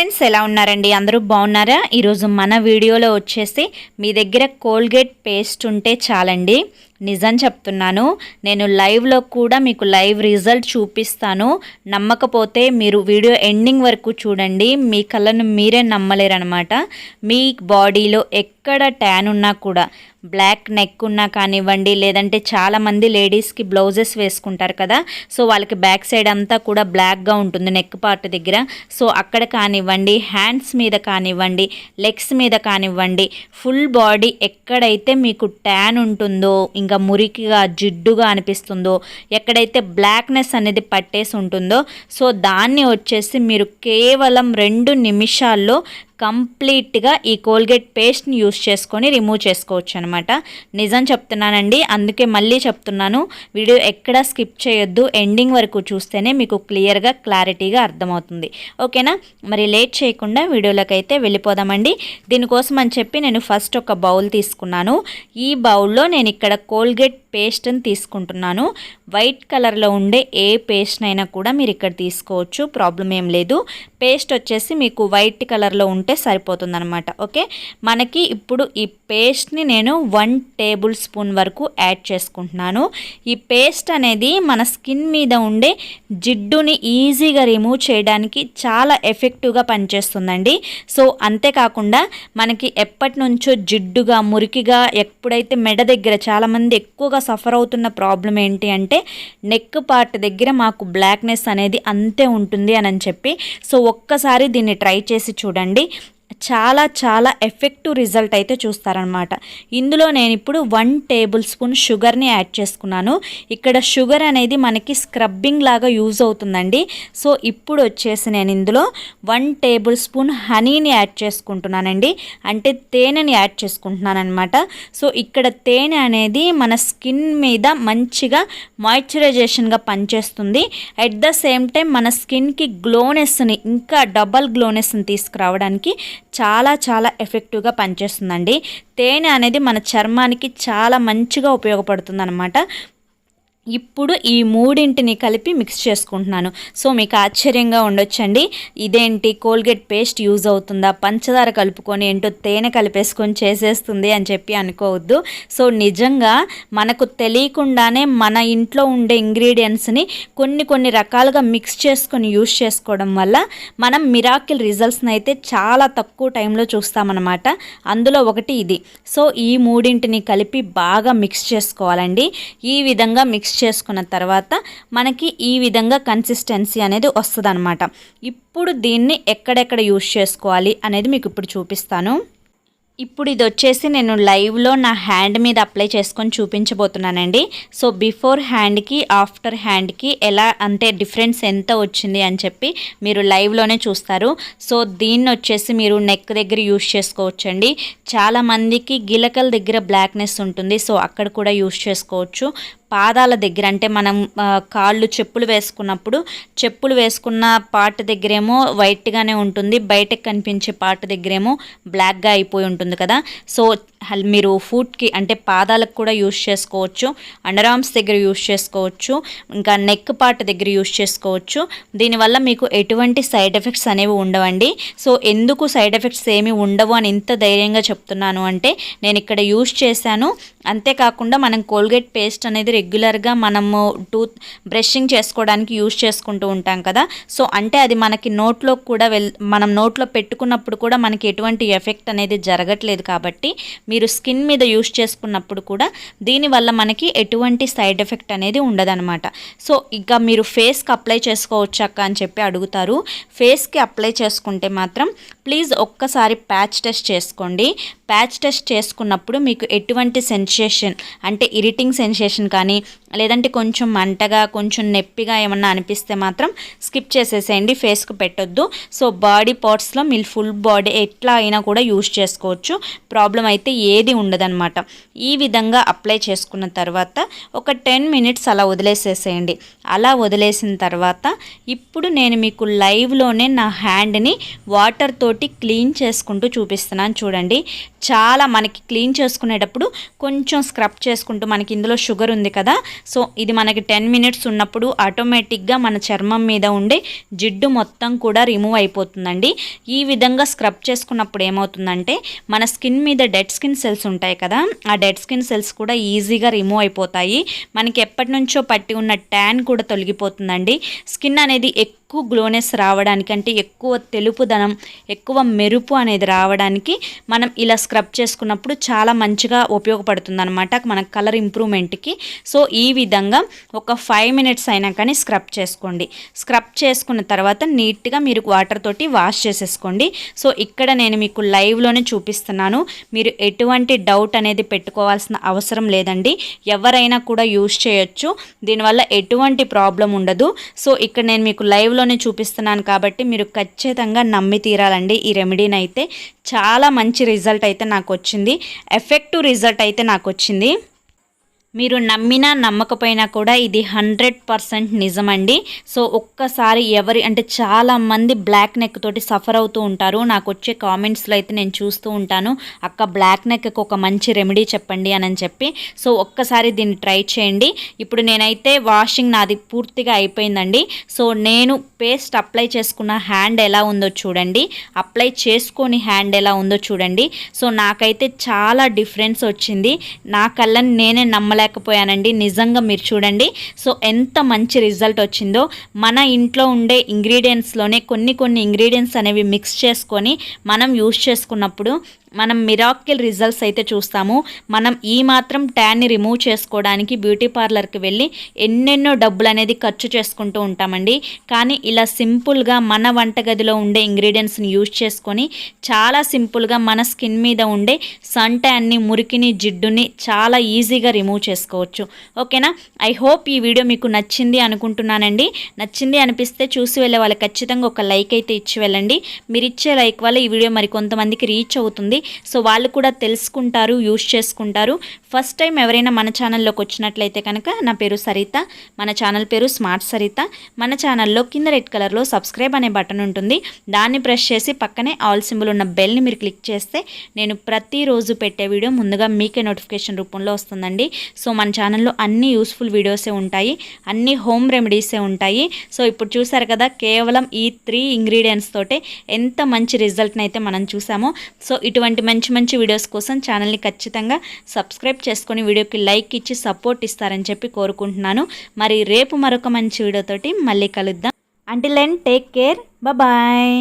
Friends ఎలా ఉన్నారండి? అందరూ బాగున్నారా? ఈరోజు మన వీడియోలో వచ్చేసి మీ దగ్గర కోల్గేట్ పేస్ట్ ఉంటే చాలండి. నిజం చెప్తున్నాను, నేను లైవ్లో కూడా మీకు లైవ్ రిజల్ట్ చూపిస్తాను. నమ్మకపోతే మీరు వీడియో ఎండింగ్ వరకు చూడండి, మీ కళ్ళను మీరే నమ్మలేరనమాట. మీ బాడీలో ఎక్కడ ట్యాన్ ఉన్నా కూడా, బ్లాక్ నెక్ ఉన్నా కానివ్వండి, లేదంటే చాలామంది లేడీస్కి బ్లౌజెస్ వేసుకుంటారు కదా, సో వాళ్ళకి బ్యాక్ సైడ్ అంతా కూడా బ్లాక్గా ఉంటుంది నెక్ పార్ట్ దగ్గర. సో అక్కడ కానివ్వండి, హ్యాండ్స్ మీద కానివ్వండి, లెగ్స్ మీద కానివ్వండి, ఫుల్ బాడీ ఎక్కడైతే మీకు ట్యాన్ ఉంటుందో, ఇంకా మురికిగా జిడ్డుగా అనిపిస్తుందో, ఎక్కడైతే బ్లాక్నెస్ అనేది పట్టేసి ఉంటుందో, సో దాన్ని వచ్చేసి మీరు కేవలం 2 నిమిషాల్లో కంప్లీట్గా ఈ కోల్గేట్ పేస్ట్ని యూస్ చేసుకొని రిమూవ్ చేసుకోవచ్చు అనమాట. నిజం చెప్తున్నానండి, అందుకే మళ్ళీ చెప్తున్నాను, వీడియో ఎక్కడా స్కిప్ చేయొద్దు, ఎండింగ్ వరకు చూస్తేనే మీకు క్లియర్గా క్లారిటీగా అర్థమవుతుంది. ఓకేనా? మరి లేట్ చేయకుండా వీడియోలోకి అయితే వెళ్ళిపోదామండి. దీనికోసం అని చెప్పి నేను ఫస్ట్ ఒక బౌల్ తీసుకున్నాను. ఈ బౌల్లో నేను ఇక్కడ కోల్గేట్ పేస్ట్ని తీసుకుంటున్నాను. వైట్ కలర్లో ఉండే ఏ పేస్ట్ అయినా కూడా మీరు ఇక్కడ తీసుకోవచ్చు, ప్రాబ్లం ఏం లేదు. పేస్ట్ వచ్చేసి మీకు వైట్ కలర్లో ఉంటే సరిపోతుందన్నమాట. ఓకే, మనకి ఇప్పుడు ఈ పేస్ట్ని నేను 1 టేబుల్ స్పూన్ వరకు యాడ్ చేసుకుంటున్నాను. ఈ పేస్ట్ అనేది మన స్కిన్ మీద ఉండే జిడ్డుని ఈజీగా రిమూవ్ చేయడానికి చాలా ఎఫెక్టివ్గా పనిచేస్తుందండి. సో అంతేకాకుండా మనకి ఎప్పటి నుంచో జిడ్డుగా మురికిగా, ఎప్పుడైతే మెడ దగ్గర చాలామంది ఎక్కువగా సఫర్ అవుతున్న ప్రాబ్లం ఏంటి అంటే నెక్ పార్ట్ దగ్గర మాకు బ్లాక్నెస్ అనేది అంతే ఉంటుంది అని చెప్పి, సో ఒక్కసారి దీన్ని ట్రై చేసి చూడండి. చాలా చాలా ఎఫెక్టివ్ రిజల్ట్ అయితే చూస్తారనమాట. ఇందులో నేను ఇప్పుడు 1 టేబుల్ స్పూన్ షుగర్ని యాడ్ చేసుకున్నాను. ఇక్కడ షుగర్ అనేది మనకి స్క్రబ్బింగ్ లాగా యూజ్ అవుతుందండి. సో ఇప్పుడు వచ్చేసి నేను ఇందులో 1 టేబుల్ స్పూన్ హనీని యాడ్ చేసుకుంటున్నానండి, అంటే తేనెని యాడ్ చేసుకుంటున్నాను అనమాట. సో ఇక్కడ తేనె అనేది మన స్కిన్ మీద మంచిగా మాయిశ్చరైజేషన్గా పనిచేస్తుంది. అట్ ద సేమ్ టైం మన స్కిన్కి గ్లోనెస్ని, ఇంకా డబల్ గ్లోనెస్ని తీసుకురావడానికి చాలా చాలా ఎఫెక్టివ్గా పనిచేస్తుందండి. తేనె అనేది మన చర్మానికి చాలా మంచిగా ఉపయోగపడుతుంది అన్నమాట. ఇప్పుడు ఈ మూడింటిని కలిపి మిక్స్ చేసుకుంటున్నాను. సో మీకు ఆశ్చర్యంగా ఉండొచ్చండి, ఇదేంటి కోల్గేట్ పేస్ట్ యూజ్ అవుతుందా, పంచదార కలుపుకొని ఏంటో తేనె కలిపేసుకొని చేసేస్తుంది అని చెప్పి అనుకోవద్దు. సో నిజంగా మనకు తెలియకుండానే మన ఇంట్లో ఉండే ఇంగ్రీడియంట్స్ని కొన్ని రకాలుగా మిక్స్ చేసుకొని యూజ్ చేసుకోవడం వల్ల మనం మిరాకిల్ రిజల్ట్స్ని అయితే చాలా తక్కువ టైంలో చూస్తామన్నమాట. అందులో ఒకటి ఇది. సో ఈ మూడింటిని కలిపి బాగా మిక్స్ చేసుకోవాలండి. ఈ విధంగా మిక్స్ చేసుకున్న తర్వాత మనకి ఈ విధంగా కన్సిస్టెన్సీ అనేది వస్తుందన్నమాట. ఇప్పుడు దీన్ని ఎక్కడెక్కడ యూజ్ చేసుకోవాలి అనేది మీకు ఇప్పుడు చూపిస్తాను. ఇప్పుడు ఇది వచ్చేసి నేను లైవ్లో నా హ్యాండ్ మీద అప్లై చేసుకొని చూపించబోతున్నానండి. సో బిఫోర్ హ్యాండ్కి ఆఫ్టర్ హ్యాండ్కి ఎలా అంటే డిఫరెన్స్ ఎంత వచ్చింది అని చెప్పి మీరు లైవ్లోనే చూస్తారు. సో దీన్ని వచ్చేసి మీరు నెక్ దగ్గర యూజ్ చేసుకోవచ్చండి. చాలామందికి గిలకల దగ్గర బ్లాక్నెస్ ఉంటుంది, సో అక్కడ కూడా యూజ్ చేసుకోవచ్చు. పాదాల దగ్గర అంటే మనం కాళ్ళు చెప్పులు వేసుకున్నప్పుడు చెప్పులు వేసుకున్న పార్ట్ దగ్గరేమో వైట్గానే ఉంటుంది, బయటకు కనిపించే పార్ట్ దగ్గరేమో బ్లాక్గా అయిపోయి ఉంటుంది కదా. సో మీరు ఫుట్కి అంటే పాదాలకు కూడా యూజ్ చేసుకోవచ్చు, అండర్ ఆర్మ్స్ దగ్గర యూజ్ చేసుకోవచ్చు, ఇంకా నెక్ పార్ట్ దగ్గర యూజ్ చేసుకోవచ్చు. దీనివల్ల మీకు ఎటువంటి సైడ్ ఎఫెక్ట్స్ అనేవి ఉండవండి. సో ఎందుకు సైడ్ ఎఫెక్ట్స్ ఏమి ఉండవు అని ఇంత ధైర్యంగా చెప్తున్నాను అంటే నేను ఇక్కడ యూజ్ చేశాను. అంతేకాకుండా మనం కోల్గేట్ పేస్ట్ అనేది రెగ్యులర్గా మనము టూత్ బ్రషింగ్ చేసుకోవడానికి యూజ్ చేసుకుంటూ ఉంటాం కదా. సో అంటే అది మనకి నోట్లో కూడా మనం నోట్లో పెట్టుకున్నప్పుడు కూడా మనకి ఎటువంటి ఎఫెక్ట్ అనేది జరగట్లేదు కాబట్టి మీరు స్కిన్ మీద యూజ్ చేసుకున్నప్పుడు కూడా దీనివల్ల మనకి ఎటువంటి సైడ్ ఎఫెక్ట్ అనేది ఉండదన్నమాట. సో ఇక మీరు ఫేస్కి అప్లై చేసుకోవచ్చాక అని చెప్పి అడుగుతారు. ఫేస్కి అప్లై చేసుకుంటే మాత్రం ప్లీజ్ ఒక్కసారి ప్యాచ్ టెస్ట్ చేసుకోండి. ప్యాచ్ టెస్ట్ చేసుకున్నప్పుడు మీకు ఎటువంటి సెన్సేషన్ అంటే ఇరిటింగ్ సెన్సేషన్ కానీ, లేదంటే కొంచెం మంటగా కొంచెం నొప్పిగా ఏమన్నా అనిపిస్తే మాత్రం స్కిప్ చేసేసేయండి, ఫేస్కి పెట్టొద్దు. సో బాడీ పార్ట్స్లో మీరు ఫుల్ బాడీ ఎట్లా అయినా కూడా యూజ్ చేసుకోవచ్చు, ప్రాబ్లం అయితే ఏది ఉండదన్నమాట. ఈ విధంగా అప్లై చేసుకున్న తర్వాత ఒక 10 మినిట్స్ అలా వదిలేసేసేయండి. అలా వదిలేసిన తర్వాత ఇప్పుడు నేను మీకు లైవ్లోనే నా హ్యాండ్ని వాటర్ తోటి క్లీన్ చేసుకుంటూ చూపిస్తున్నాను చూడండి. చాలా మనకి క్లీన్ చేసుకునేటప్పుడు కొంచెం స్క్రబ్ చేసుకుంటూ, మనకి ఇందులో షుగర్ ఉంది కదా, సో ఇది మనకి 10 మినిట్స్ ఉన్నప్పుడు ఆటోమేటిక్గా మన చర్మం మీద ఉండే జిడ్డు మొత్తం కూడా రిమూవ్ అయిపోతుందండి. ఈ విధంగా స్క్రబ్ చేసుకున్నప్పుడు ఏమవుతుందంటే మన స్కిన్ మీద డెడ్ స్కిన్ సెల్స్ ఉంటాయి కదా, ఆ డెడ్ స్కిన్ సెల్స్ కూడా ఈజీగా రిమూవ్ అయిపోతాయి. మనకి ఎప్పటి నుంచో పట్టి ఉన్న ట్యాన్ కూడా తొలగిపోతుందండి. స్కిన్ అనేది ఎక్కువ గ్లోనెస్ రావడానికి, అంటే ఎక్కువ తెలుపుదనం, ఎక్కువ మెరుపు అనేది రావడానికి మనం ఇలా స్క్రబ్ చేసుకున్నప్పుడు చాలా మంచిగా ఉపయోగపడుతుంది అనమాట మన కలర్ ఇంప్రూవ్మెంట్కి. సో ఈ విధంగా ఒక 5 మినిట్స్ అయినా కానీ స్క్రబ్ చేసుకోండి. స్క్రబ్ చేసుకున్న తర్వాత నీట్గా మీరు వాటర్ తోటి వాష్ చేసేసుకోండి. సో ఇక్కడ నేను మీకు లైవ్లోనే చూపిస్తున్నాను. మీరు ఎటువంటి డౌట్ అనేది పెట్టుకోవాల్సిన అవసరం లేదండి. ఎవరైనా కూడా యూజ్ చేయొచ్చు, దీనివల్ల ఎటువంటి ప్రాబ్లం ఉండదు. సో ఇక్కడ నేను మీకు లైవ్లోనే చూపిస్తున్నాను కాబట్టి మీరు ఖచ్చితంగా నమ్మి తీరాలండి. ఈ రెమెడీని అయితే చాలా మంచి రిజల్ట్ అయితే నాకు వచ్చింది, ఎఫెక్టివ్ రిజల్ట్ అయితే నాకు వచ్చింది. మీరు నమ్మినా నమ్మకపోయినా కూడా ఇది 100% నిజమండి. సో ఒక్కసారి అంటే చాలామంది బ్లాక్ నెక్ తోటి సఫర్ అవుతూ ఉంటారు. నాకు వచ్చే కామెంట్స్లో అయితే నేను చూస్తూ ఉంటాను, అక్క బ్లాక్ నెక్కి ఒక మంచి రెమెడీ చెప్పండి అని చెప్పి. సో ఒక్కసారి దీన్ని ట్రై చేయండి. ఇప్పుడు నేనైతే వాషింగ్ నాది పూర్తిగా అయిపోయిందండి. సో నేను పేస్ట్ అప్లై చేసుకున్న హ్యాండ్ ఎలా ఉందో చూడండి, అప్లై చేసుకొని హ్యాండ్ ఎలా ఉందో చూడండి. సో నాకైతే చాలా డిఫరెన్స్ వచ్చింది. నా కళ్ళని నేనే నమ్మలేకపోయానండి, నిజంగా మీరు చూడండి. సో ఎంత మంచి రిజల్ట్ వచ్చిందో. మన ఇంట్లో ఉండే ఇంగ్రీడియంట్స్లోనే కొన్ని ఇంగ్రీడియంట్స్ అనేవి మిక్స్ చేసుకొని మనం యూస్ చేసుకున్నప్పుడు మనం మిరాకిల్ రిజల్ట్స్ అయితే చూస్తాము. మనం ఈ మాత్రం ట్యాన్ని రిమూవ్ చేసుకోవడానికి బ్యూటీ పార్లర్కి వెళ్ళి ఎన్నెన్నో డబ్బులు అనేది ఖర్చు చేసుకుంటూ ఉంటామండి. కానీ ఇలా సింపుల్గా మన వంటగదిలో ఉండే ఇంగ్రీడియంట్స్ని యూజ్ చేసుకొని చాలా సింపుల్గా మన స్కిన్ మీద ఉండే సన్ ట్యాన్ని, మురికిని, జిడ్డుని చాలా ఈజీగా రిమూవ్ చేసుకోవచ్చు. ఓకేనా? ఐ హోప్ ఈ వీడియో మీకు నచ్చింది అనుకుంటున్నానండి. నచ్చింది అనిపిస్తే చూసి వెళ్ళే వాళ్ళు ఖచ్చితంగా ఒక లైక్ అయితే ఇచ్చి వెళ్ళండి. మీరు ఇచ్చే లైక్ వల్ల ఈ వీడియో మరి కొంతమందికి రీచ్ అవుతుంది. సో వాళ్ళు కూడా తెలుసుకుంటారు, యూజ్ చేసుకుంటారు. ఫస్ట్ టైం ఎవరైనా మన ఛానల్లోకి వచ్చినట్లయితే కనుక, నా పేరు సరిత, మన ఛానల్ పేరు స్మార్ట్ సరిత. మన ఛానల్లో కింద రెడ్ కలర్లో సబ్స్క్రైబ్ అనే బటన్ ఉంటుంది, దాన్ని ప్రెస్ చేసి పక్కనే ఆల్ సింబల్ ఉన్న బెల్ని మీరు క్లిక్ చేస్తే నేను ప్రతిరోజు పెట్టే వీడియో ముందుగా మీకే నోటిఫికేషన్ రూపంలో వస్తుందండి. సో మన ఛానల్లో అన్ని యూస్ఫుల్ వీడియోసే ఉంటాయి, అన్ని హోమ్ రెమెడీసే ఉంటాయి. సో ఇప్పుడు చూసారు కదా, కేవలం ఈ 3 ఇంగ్రీడియంట్స్ తోటే ఎంత మంచి రిజల్ట్ని అయితే మనం చూసామో. సో ఇటువంటి మంచి వీడియోస్ కోసం ఛానల్ని ఖచ్చితంగా సబ్స్క్రైబ్ చేసుకొని వీడియోకి లైక్ ఇచ్చి సపోర్ట్ ఇస్తారని చెప్పి కోరుకుంటున్నాను. మరి రేపు మరొక మంచి వీడియోతోటి మళ్ళీ కలుద్దాం. Until then take care, bye.